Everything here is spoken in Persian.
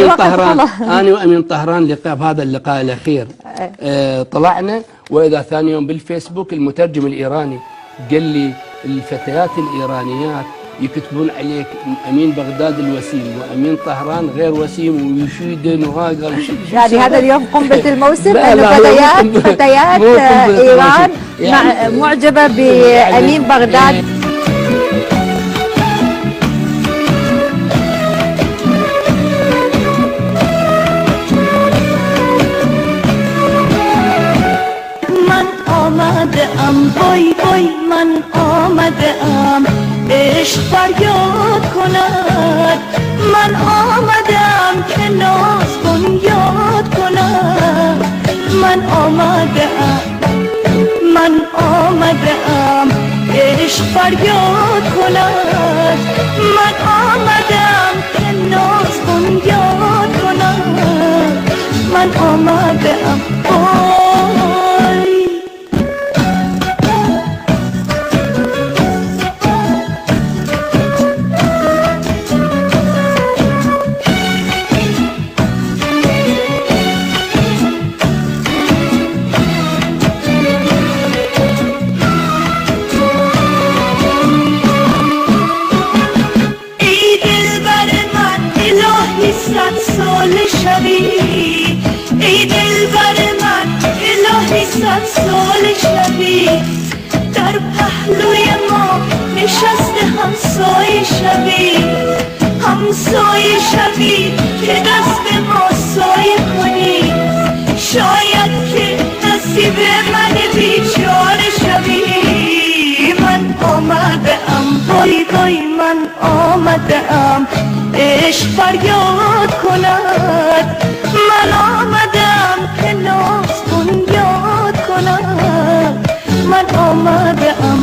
طهران، أنا وأمين طهران لقاء بهذا اللقاء الأخير طلعنا، وإذا ثاني يوم بالفيسبوك المترجم الإيراني قال لي الفتيات الإيرانيات يكتبون عليك أمين بغداد الوسيم وأمين طهران غير وسيم ويشيدن وهذا. يعني هذا اليوم قنبلة الموسم أنه فتيات إيران يعني معجبة بأمين بغداد. وای وای من آمدم عشق فریاد کند، من آمدم که ناز کن یاد کنم، من آمدم عشق فریاد کند، من آمدم که ناز کن یاد کنم، من آمدم سال شبی در پهلوی ما نشسته همسایه شبی که دست ما سایه کنی، شاید که نصیب من بیچاره شبی. من آمدم وای وای من آمدم عشق فریاد کند، من آمدم که ناز کن یاد کنم، من آمدم